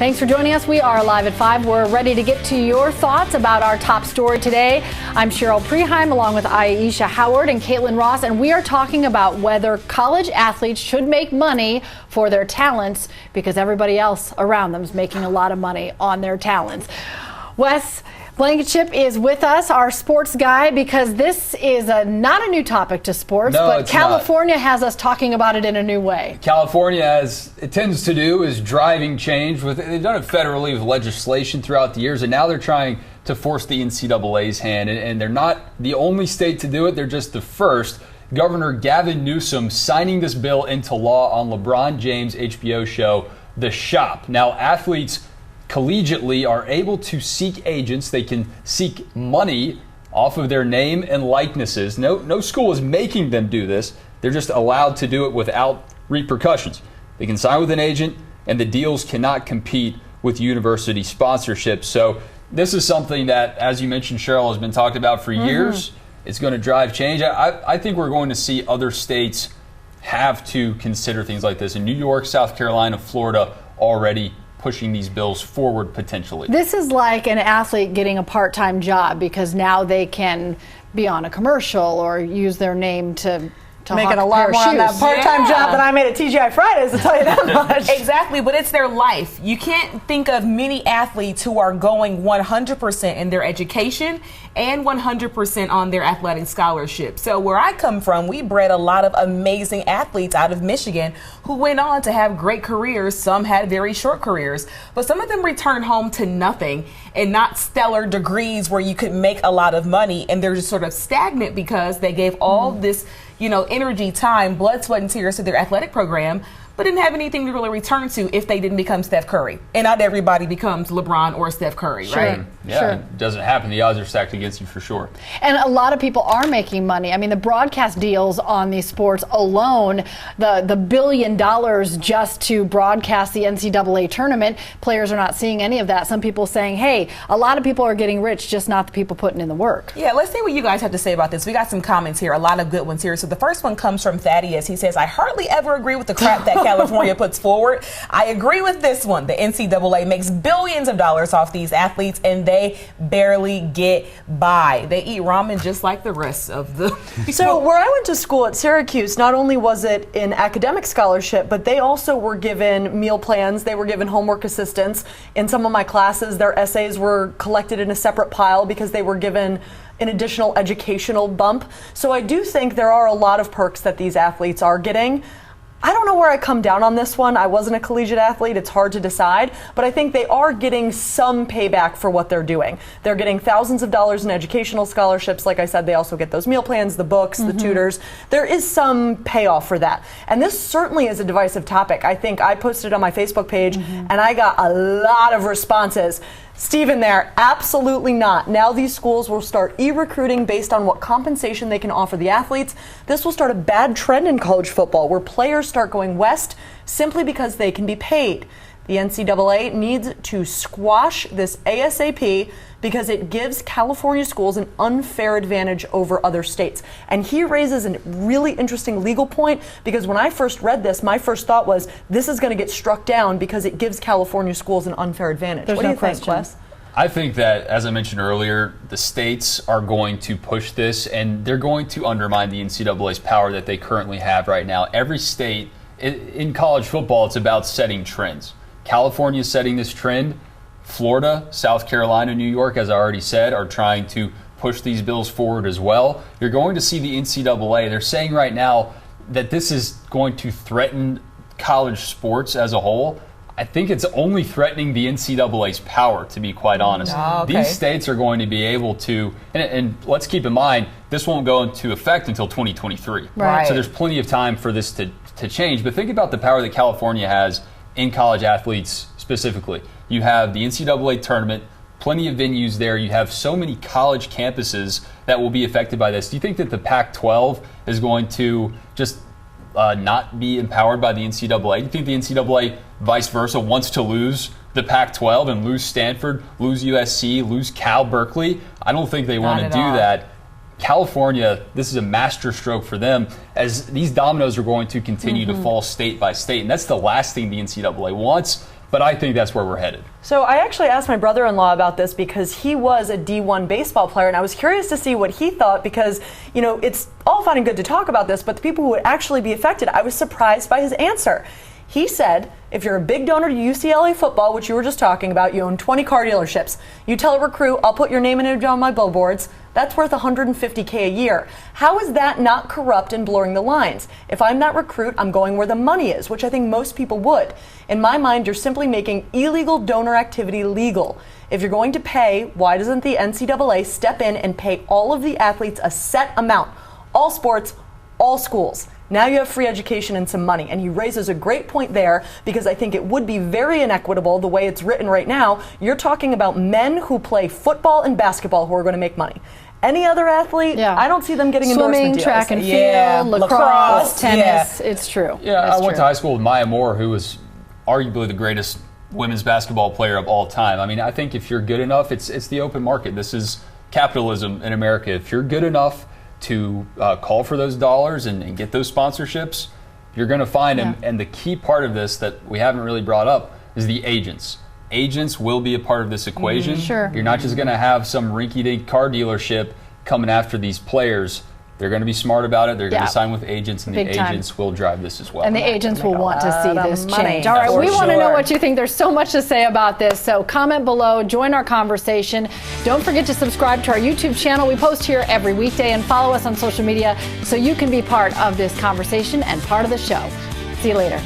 Thanks for joining us. We are live at 5. We're ready to get to your thoughts about our top story today. I'm Cheryl Preheim along with Aisha Howard and Caitlin Ross, and we are talking about whether college athletes should make money for their talents because everybody else around them is making a lot of money on their talents. Wes Blakenship is with us, our sports guy, because this is not a new topic to sports, but California has us talking about it in a new way. California, as it tends to do, is driving change. They've done it federally with legislation throughout the years, and now they're trying to force the NCAA's hand. And they're not the only state to do it. They're just the first. Governor Gavin Newsom signing this bill into law on LeBron James' HBO show, The Shop. Now, athletes collegiately are able to seek agents. They can seek money off of their name and likenesses. No school is making them do this. They're just allowed to do it without repercussions. They can sign with an agent, and the deals cannot compete with university sponsorships. So this is something that, as you mentioned, Cheryl, has been talked about for years. It's going to drive change. I think we're going to see other states have to consider things like this. In New York, South Carolina, Florida already pushing these bills forward potentially. This is like an athlete getting a part-time job because now they can be on a commercial or use their name to making a lot more on that part-time job than I made at TGI Fridays, to tell you that much. Exactly, but it's their life. You can't think of many athletes who are going 100% in their education and 100% on their athletic scholarship. So where I come from, we bred a lot of amazing athletes out of Michigan who went on to have great careers. Some had very short careers, but some of them returned home to nothing and not stellar degrees where you could make a lot of money, and they're just sort of stagnant because they gave all this energy, time, blood, sweat, and tears to their athletic program, but didn't have anything to really return to if they didn't become Steph Curry. And not everybody becomes LeBron or Steph Curry, right? Yeah, it doesn't happen. The odds are stacked against you for sure. And a lot of people are making money. I mean, the broadcast deals on these sports alone, the $1 billion just to broadcast the NCAA tournament, players are not seeing any of that. Some people saying, hey, a lot of people are getting rich, just not the people putting in the work. Yeah, let's see what you guys have to say about this. We got some comments here, a lot of good ones here. So the first one comes from Thaddeus. He says, I hardly ever agree with the crap that California puts forward. I agree with this one. The NCAA makes billions of dollars off these athletes, and they barely get by. They eat ramen just like the rest of the people. So where I went to school at Syracuse, not only was it an academic scholarship, but they also were given meal plans. They were given homework assistance. In some of my classes, their essays were collected in a separate pile because they were given an additional educational bump. So I do think there are a lot of perks that these athletes are getting. I don't know where I come down on this one. I wasn't a collegiate athlete. It's hard to decide. But I think they are getting some payback for what they're doing. They're getting thousands of dollars in educational scholarships. Like I said, they also get those meal plans, the books, the tutors. There is some payoff for that. And this certainly is a divisive topic. I think I posted on my Facebook page, and I got a lot of responses. Stephen there, absolutely not. Now these schools will start e-recruiting based on what compensation they can offer the athletes. This will start a bad trend in college football where players start going west simply because they can be paid. The NCAA needs to squash this ASAP because it gives California schools an unfair advantage over other states. And he raises a really interesting legal point because when I first read this, my first thought was this is going to get struck down because it gives California schools an unfair advantage. There's what do no you question. think, Wes? I think that, as I mentioned earlier, the states are going to push this, and they're going to undermine the NCAA's power that they currently have right now. Every state, in college football, it's about setting trends. California is setting this trend. Florida, South Carolina, New York, as I already said, are trying to push these bills forward as well. You're going to see the NCAA. They're saying right now that this is going to threaten college sports as a whole. I think it's only threatening the NCAA's power, to be quite honest. These states are going to be able to, and let's keep in mind, this won't go into effect until 2023. Right. So there's plenty of time for this to change. But think about the power that California has in college athletes specifically. You have the NCAA tournament, plenty of venues there. You have so many college campuses that will be affected by this. Do you think that the Pac-12 is going to just not be empowered by the NCAA? Do you think the NCAA, vice versa, wants to lose the Pac-12 and lose Stanford, lose USC, lose Cal Berkeley? I don't think they want to do that. California, this is a masterstroke for them, as these dominoes are going to continue to fall state by state. And that's the last thing the NCAA wants. But I think that's where we're headed. So I actually asked my brother-in-law about this because he was a D1 baseball player, and I was curious to see what he thought because, you know, it's all fine and good to talk about this, but the people who would actually be affected, I was surprised by his answer. He said, if you're a big donor to UCLA football, which you were just talking about, you own 20 car dealerships. You tell a recruit, I'll put your name and image on my billboards. That's worth $150K a year. How is that not corrupt and blurring the lines? If I'm that recruit, I'm going where the money is, which I think most people would. In my mind, you're simply making illegal donor activity legal. If you're going to pay, why doesn't the NCAA step in and pay all of the athletes a set amount? All sports, all schools. Now you have free education and some money. And he raises a great point there because I think it would be very inequitable the way it's written right now. You're talking about men who play football and basketball who are going to make money. Any other athlete, I don't see them getting endorsement Swimming, deals. track and field, lacrosse, tennis. Yeah. It's true. Yeah, I went to high school with Maya Moore, who was arguably the greatest women's basketball player of all time. I mean, I think if you're good enough, it's the open market. This is capitalism in America. If you're good enough to call for those dollars and get those sponsorships, you're going to find them. And the key part of this that we haven't really brought up is the agents. Agents will be a part of this equation. Sure. You're not just going to have some rinky-dink car dealership coming after these players. They're going to be smart about it. They're going to sign with agents, and the agents will drive this as well. And the agents will want to see this change. All That's right, we for want to know sure. what you think. There's so much to say about this. So comment below, join our conversation. Don't forget to subscribe to our YouTube channel. We post here every weekday, and follow us on social media so you can be part of this conversation and part of the show. See you later.